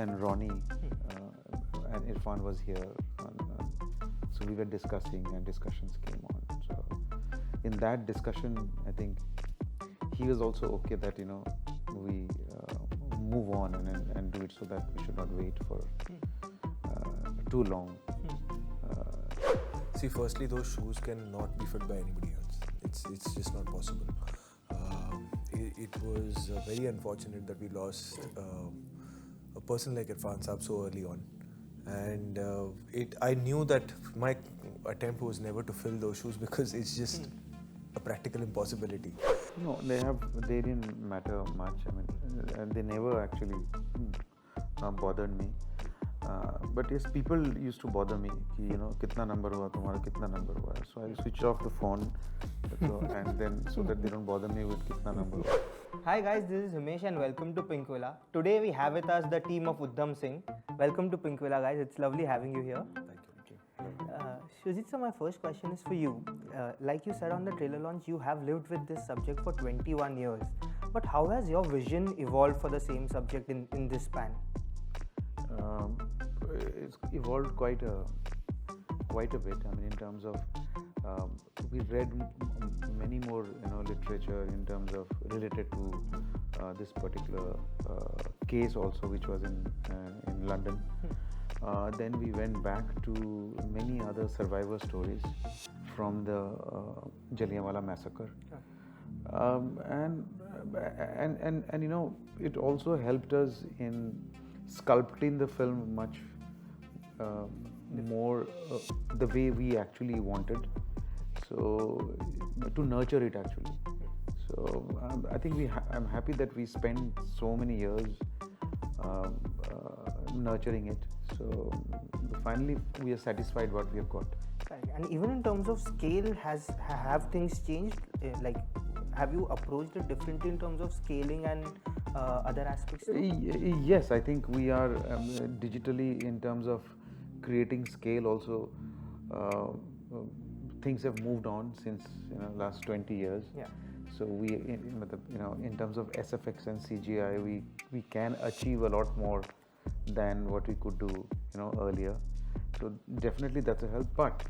and Ronnie and Irfan was here. So we were discussing and discussions came on. So in that discussion, I think he was also okay that, we move on and do it so that we should not wait for too long. See, firstly, those shoes cannot be fit by anybody else. It's just not possible. It was very unfortunate that we lost a person like Irfan Saab so early on. And I knew that my attempt was never to fill those shoes because it's just a practical impossibility. No, they didn't matter much. I mean, they never actually bothered me. But yes, people used to bother me. Kitna number hua tumhara, kitna number hua. So I switched off the phone, and then so that they don't bother me with kitna number hua. Hi guys, this is Himesh and welcome to Pinkvilla. Today we have with us the team of Uddham Singh. Welcome to Pinkvilla, guys. It's lovely having you here. Thank you. Shujit, so my first question is for you. Like you said on the trailer launch, you have lived with this subject for 21 years. But how has your vision evolved for the same subject in this span? It's evolved quite a bit. I mean, in terms of we read many more literature in terms of related to this particular case also, which was in London. Then we went back to many other survivor stories from the Jallianwala massacre. And it also helped us in sculpting the film much more the way we actually wanted, so to nurture it actually. So I think I'm happy that we spent so many years nurturing it. So finally we are satisfied what we have got. Right. And even in terms of scale, have things changed? Like, have you approached it differently in terms of scaling and other aspects too? Yes, I think we are digitally in terms of creating scale also. Things have moved on since last 20 years. Yeah. So we in terms of SFX and CGI, we can achieve a lot more than what we could do earlier. So definitely that's a help. But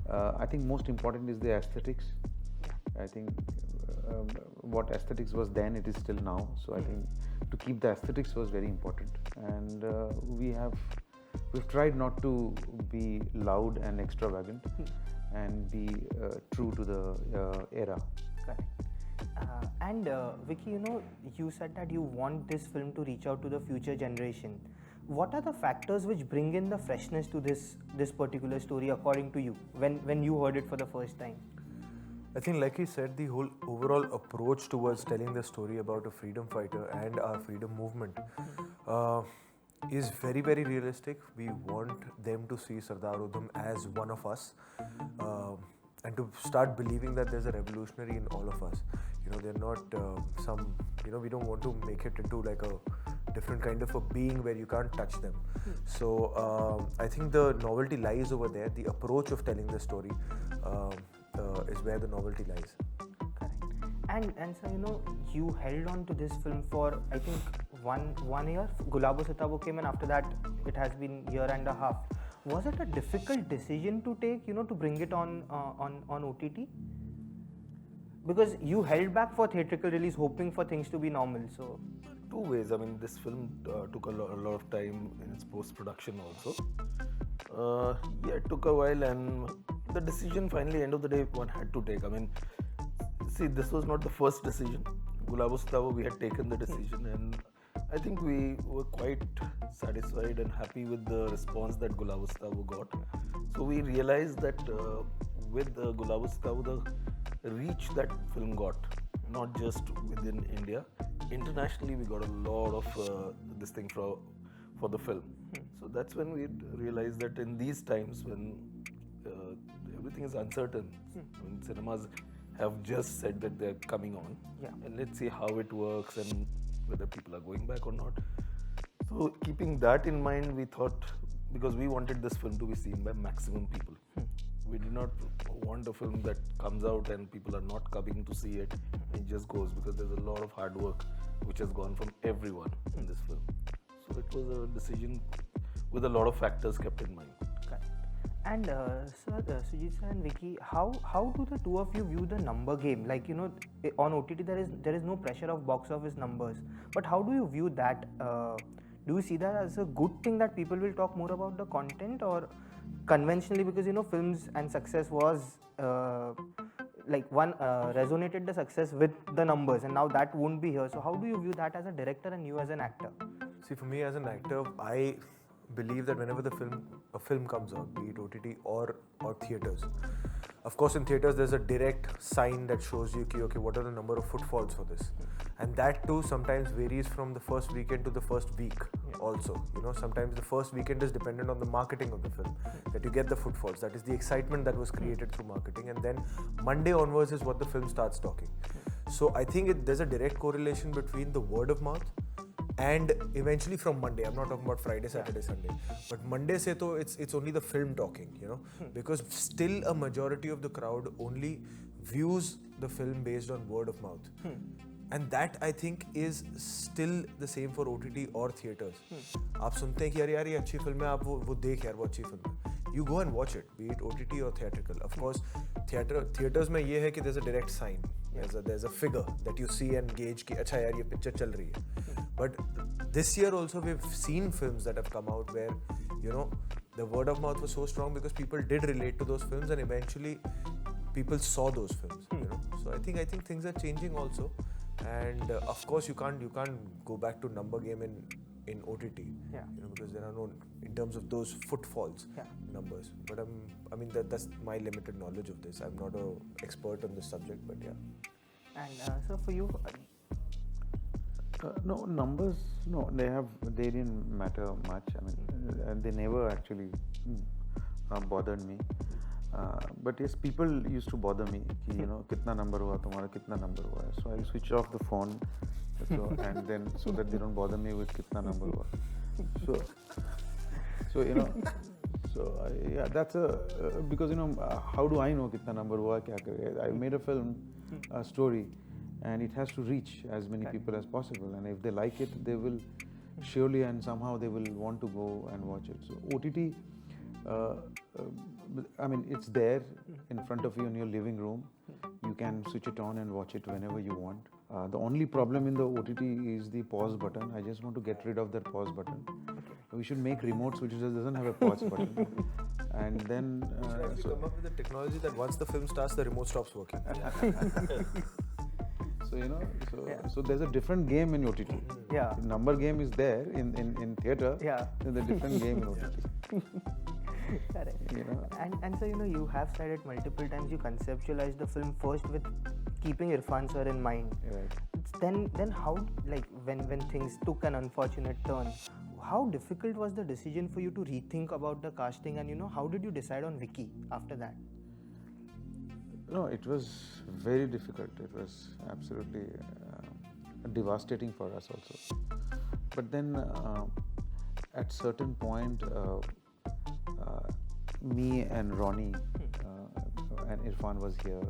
I think most important is the aesthetics. I think what aesthetics was then, it is still now. So I think to keep the aesthetics was very important, and we've tried not to be loud and extravagant and be true to the era. Correct. And Vicky, you said that you want this film to reach out to the future generation. What are the factors which bring in the freshness to this particular story, according to you, when you heard it for the first time? I think, like he said, the whole overall approach towards telling the story about a freedom fighter and our freedom movement is very, very realistic. We want them to see Sardar Udham as one of us, and to start believing that there's a revolutionary in all of us. They're not we don't want to make it into like a different kind of a being where you can't touch them. So I think the novelty lies over there. The approach of telling the story is where the novelty lies. Correct. And so you held on to this film for I think one year. Gulabo Sitabo came, and after that it has been year and a half. Was it a difficult decision to take, to bring it on OTT? Because you held back for theatrical release, hoping for things to be normal. So, two ways. I mean, this film took a lot of time in its post-production also. It took a while, and the decision finally, end of the day, one had to take. I mean, see, this was not the first decision. Gulabo Sitabo, we had taken the decision, and I think we were quite satisfied and happy with the response that Gulabo Sitabo got. So we realized that with Gulabo Sitabo, the reach that film got, not just within India, internationally we got a lot of this thing for the film. So that's when we realized that in these times when everything is uncertain, when cinemas have just said that they're coming on, and let's see how it works and whether people are going back or not. So keeping that in mind, we thought, because we wanted this film to be seen by maximum people. We did not want a film that comes out and people are not coming to see it. It just goes, because there's a lot of hard work which has gone from everyone in this film. So So it was a decision with a lot of factors kept in mind. Correct. And Sujit sir and Vicky, how do the two of you view the number game? Like, you know, on OTT there is no pressure of box office numbers, but how do you view that? Do you see that as a good thing that people will talk more about the content, or conventionally, because you know films and success was like one resonated the success with the numbers, and now that won't be here. So how do you view that as a director and you as an actor? See, for me as an actor, I believe that whenever a film comes out, be it OTT or theaters, of course in theaters there's a direct sign that shows you, okay, what are the number of footfalls for this, and that too sometimes varies from the first weekend to the first week. Also, you know, sometimes the first weekend is dependent on the marketing of the film, that you get the footfalls, that is the excitement that was created through marketing, and then Monday onwards is what the film starts talking. So I think there's a direct correlation between the word of mouth and eventually from Monday. I'm not talking about Friday, Saturday, Sunday, but Monday se to it's only the film talking, you know, because still a majority of the crowd only views the film based on word of mouth. And that I think is still the same for OTT or theaters. आप सुनते हैं कि यार ये अच्छी film है, आप वो देख यार वो अच्छी फिल्म है. You go and watch it, be it OTT or theatrical. Of course, theaters में ये है कि there's a direct sign. There's a figure that you see and gauge कि अच्छा यार ये picture चल रही है. But this year also we've seen films that have come out where, you know, the word of mouth was so strong because people did relate to those films and eventually people saw those films. You know, so I think things are changing also, and of course you can't go back to number game in OTT. Yeah. You know, because there are no, in terms of those footfalls, numbers. But I mean that's my limited knowledge of this. I'm not an expert on this subject, but yeah. And so for you, no, numbers, no, they didn't matter much. I mean, they never actually bothered me. But yes, people used to bother me कि, you know, कितना number हुआ तुम्हारा, कितना number हुआ है. So I'll switch off the phone, and then so that they don't bother me with कितना number हुआ. So you know, yeah, that's because you know, how do I know कितना number हुआ, क्या करेगा? I made a film, a story, and it has to reach as many people as possible. And if they like it, they will surely and somehow they will want to go and watch it. So OTT. I mean, it's there in front of you in your living room. You can switch it on and watch it whenever you want. The only problem in the OTT is the pause button. I just want to get rid of that pause button. We should make remotes which doesn't have a pause button. And then So come up with a technology that once the film starts, the remote stops working. So you know, so there's a different game in OTT. Yeah. The number game is there in theater. Yeah. There's a different game in OTT. correct. You know. And so you know, you have said it multiple times. You conceptualized the film first with keeping Irfan sir in mind. Right. Then how, like when things took an unfortunate turn, how difficult was the decision for you to rethink about the casting, and you know, how did you decide on Vicky after that? No, it was very difficult. It was absolutely devastating for us also. But then at certain point, me and Ronnie and Irfan was here.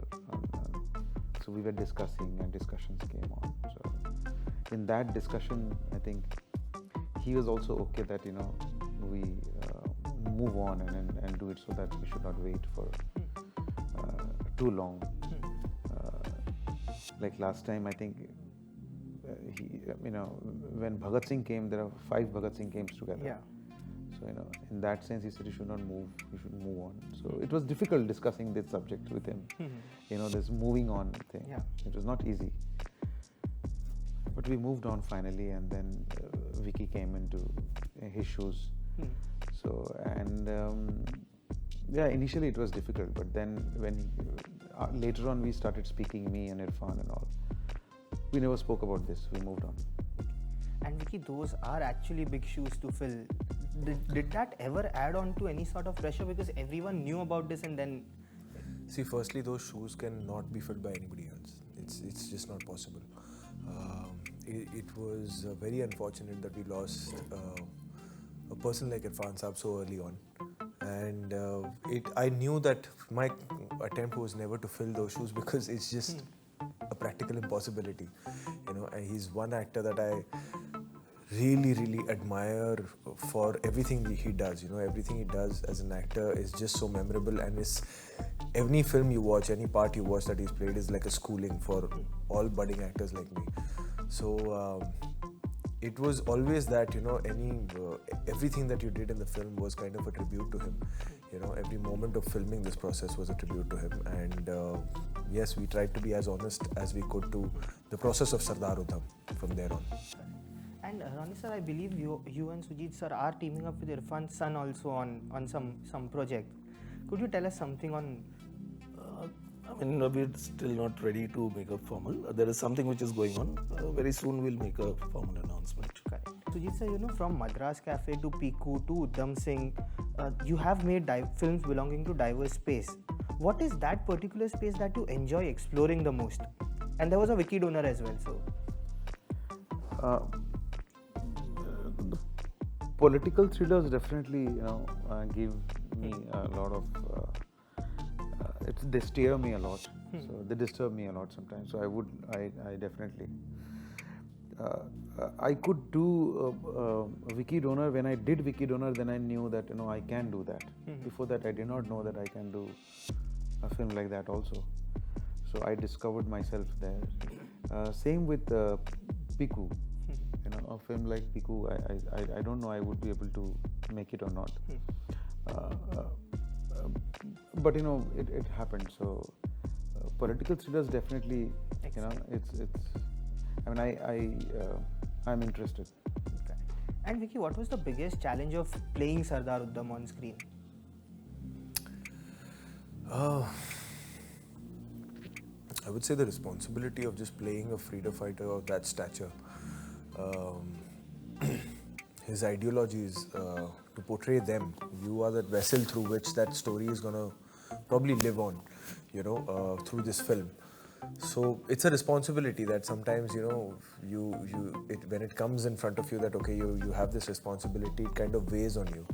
So we were discussing and discussions came on. So in that discussion, I think he was also okay that, you know, we move on and do it, so that we should not wait for too long. Like last time, I think you know, when Bhagat Singh came, there are 5 Bhagat Singh games together. Yeah. So you know, in that sense, he said you should not move, you should move on. So it was difficult discussing this subject with him. You know, this moving on thing. Yeah. It was not easy. But we moved on finally, and then Vicky came into his shoes. So and yeah, initially it was difficult, but then when later on we started speaking, me and Irfan and all, we never spoke about this. We moved on. And Vicky, those are actually big shoes to fill. Did that ever add on to any sort of pressure, because everyone knew about this and then? See, firstly, those shoes cannot be filled by anybody else. It's just not possible. It was very unfortunate that we lost a person like Irfan Saab so early on. And I knew that my attempt was never to fill those shoes, because it's just a practical impossibility. You know, and he's one actor that I really admire for everything he does. You know, everything he does as an actor is just so memorable, and any film you watch, any part you watch that he's played is like a schooling for all budding actors like me. So it was always that, you know, everything that you did in the film was kind of a tribute to him. You know, every moment of filming this process was a tribute to him, and yes, we tried to be as honest as we could to the process of Sardar Udham from there on. And Ronnie sir, I believe you and Sujit sir are teaming up with Irfan's son also on some project. Could you tell us something on? I mean, we're still not ready to make a formal. There is something which is going on. Very soon we'll make a formal announcement. Correct. Sujit sir, you know, from Madras Cafe to Piku to Uddham Singh, you have made films belonging to diverse space. What is that particular space that you enjoy exploring the most? And there was a wiki donor as well, so. The political thrillers definitely, give me a lot of. They steer me a lot, so they disturb me a lot sometimes. So I definitely. I could do wiki donor. When I did wiki donor, then I knew that I can do that. Before that, I did not know that I can do a film like that also. So I discovered myself there. Same with Piku. A film like Piku, I don't know I would be able to make it or not. But it happened. So political thrillers definitely, it's. I mean, I'm interested. Okay. And Vicky, what was the biggest challenge of playing Sardar Uddham on screen? I would say the responsibility of just playing a freedom fighter of that stature. His ideologies, to portray them, you are that vessel through which that story is going to probably live on, through this film. So it's a responsibility that sometimes, when it comes in front of you that, okay, you have this responsibility, it kind of weighs on you.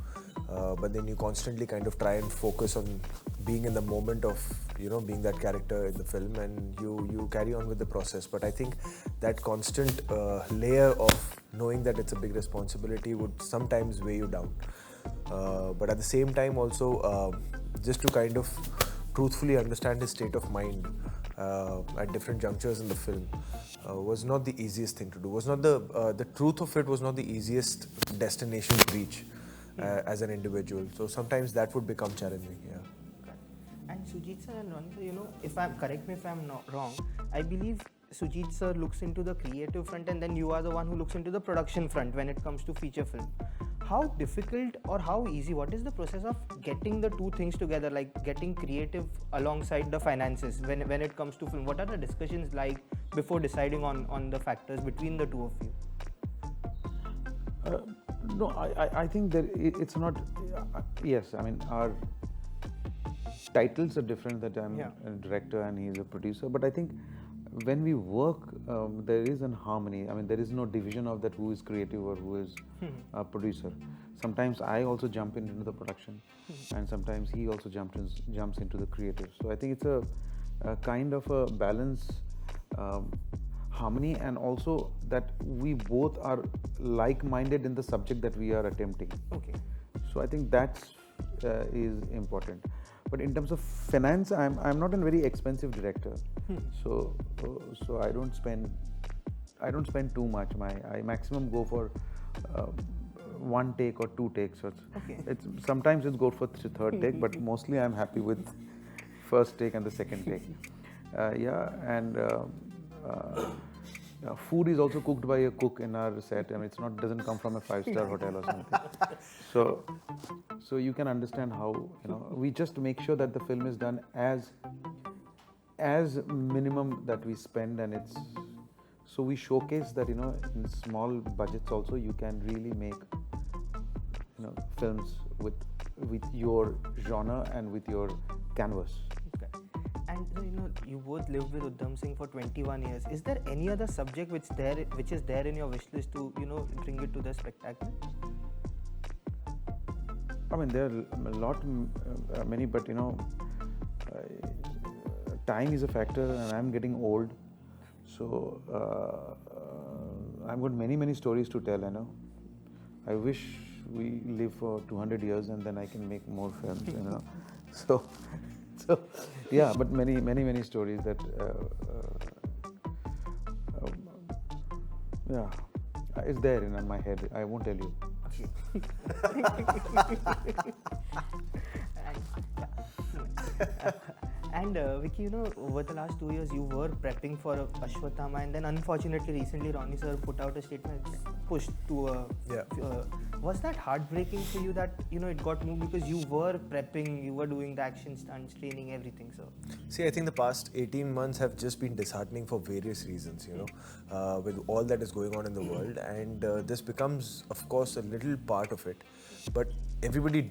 But then you constantly kind of try and focus on being in the moment of, being that character in the film, and you carry on with the process. But I think that constant layer of knowing that it's a big responsibility would sometimes weigh you down. But at the same time also, just to kind of truthfully understand his state of mind at different junctures in the film was not the easiest thing to do. Was not the truth of it was not the easiest destination to reach as an individual. So sometimes that would become challenging. Yeah. And Sujit sir and Ronnie sir, correct me if I'm not wrong, I believe Sujit sir looks into the creative front, and then you are the one who looks into the production front when it comes to feature film. How difficult or how easy, what is the process of getting the two things together, like getting creative alongside the finances when it comes to film? What are the discussions like before deciding on the factors between the two of you? No, I think that it's not. Yes, I mean, our titles are different, that I'm a director and he's a producer, but I think when we work, there is an harmony. I mean, there is no division of that who is creative or who is a producer. Sometimes I also jump into the production, and sometimes he also jumps into the creative. So I think it's a kind of a balance, harmony, and also that we both are like-minded in the subject that we are attempting. Okay. So I think that is important. But in terms of finance, I'm not a very expensive director, so I don't spend too much. I maximum go for one take or two takes. So sometimes it's go for third take, but mostly I'm happy with first take and the second take. Food is also cooked by a cook in our set. I mean, doesn't come from a 5-star hotel or something. So you can understand how we just make sure that the film is done as minimum that we spend, and so we showcase that in small budgets also you can really make films with your genre and with your canvas. And you both lived with Uddham Singh for 21 years. Is there any other subject which is there in your wish list to bring it to the spectacle? I mean, there are many, but time is a factor, and I'm getting old, so I've got many stories to tell. I wish we live for 200 years and then I can make more films. So yeah, but many stories that yeah, it's there in my head. I won't tell you. And Vicky, over the last 2 years, you were prepping for Ashwatthama, and then unfortunately, recently, Ronnie sir put out a statement, pushed to was that heartbreaking for you that it got moved, because you were prepping, you were doing the action stunts, training, everything, so? See, I think the past 18 months have just been disheartening for various reasons, with all that is going on in the world, and this becomes, of course, a little part of it. But everybody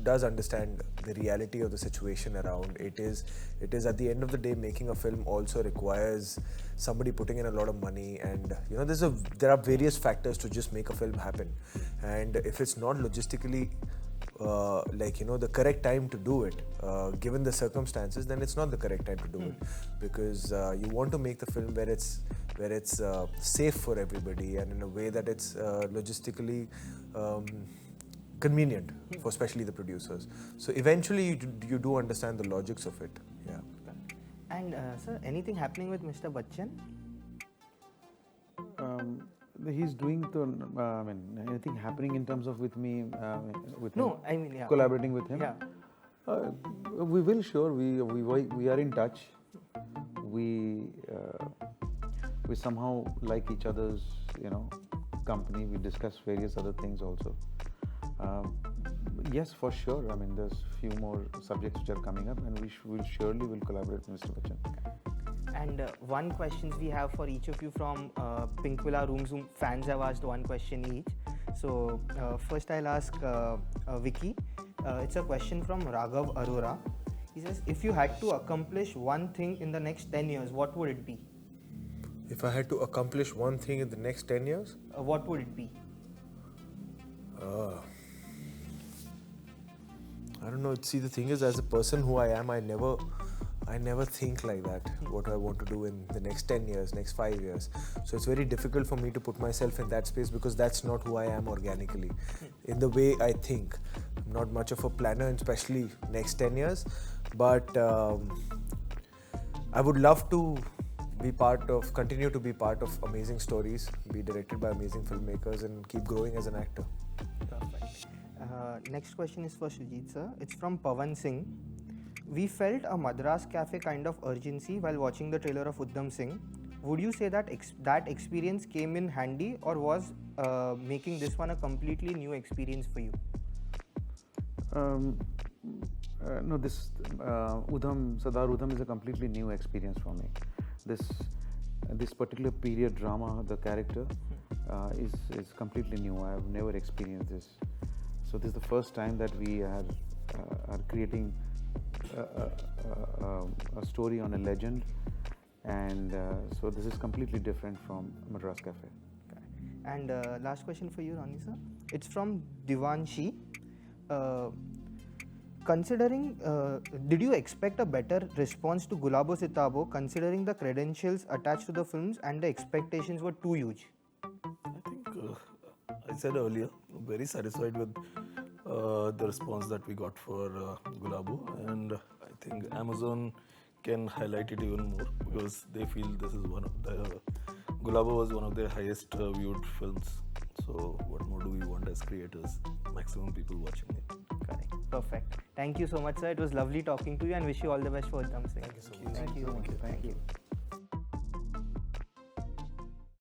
does understand the reality of the situation around. It is at the end of the day, making a film also requires somebody putting in a lot of money, and there are various factors to just make a film happen. And if it's not logistically the correct time to do it, given the circumstances, then it's not the correct time to do it, because you want to make the film where it's safe for everybody and in a way that it's logistically convenient for especially the producers. So eventually you do understand the logics of it. Yeah. And sir, anything happening with Mr. Bachchan? He's doing anything happening in terms of with me, with No, him, I mean, yeah. collaborating with him. Yeah. We will, sure. We are in touch. We somehow like each other's company. We discuss various other things also. Yes, for sure. There's few more subjects which are coming up, and we surely will collaborate with Mr. Bachchan. And one questions we have for each of you from Pink Villa Room Zoom. Fans have asked one question each. So first I'll ask Vicky. It's a question from Raghav Arora. He says, if you had to accomplish one thing in the next 10 years, what would it be? If I had to accomplish one thing in the next 10 years? What would it be? I don't know. See, the thing is, as a person who I am, I never think like that, what I want to do in the next 10 years, next 5 years. So it's very difficult for me to put myself in that space, because that's not who I am organically. In the way I think, I'm not much of a planner, especially next 10 years. But I would love to continue to be part of amazing stories, be directed by amazing filmmakers, and keep growing as an actor. Perfect. Next question is for Srijit sir. It's from Pawan Singh. We felt a Madras Cafe kind of urgency while watching the trailer of Uddham Singh. Would you say that that experience came in handy, or was making this one a completely new experience for you? No, this Sardar Udham is a completely new experience for me. This particular period drama, the character is completely new. I have never experienced this. So this is the first time that we are creating a story on a legend, and so this is completely different from Madras Cafe. And last question for you, Ronnie sir. It's from Divanshi. Considering, did you expect a better response to Gulabo Sitabo, considering the credentials attached to the films and the expectations were too huge? I think I said earlier, I'm very satisfied with the response that we got for Gulabo, and I think Amazon can highlight it even more, because they feel this is one of the Gulabo was one of their highest viewed films. So what more do we want as creators? Maximum people watching it. Correct. Perfect. Thank you so much, sir. It was lovely talking to you, and wish you all the best for Uddham Singh. Thank you so much. Thank you. Thank you.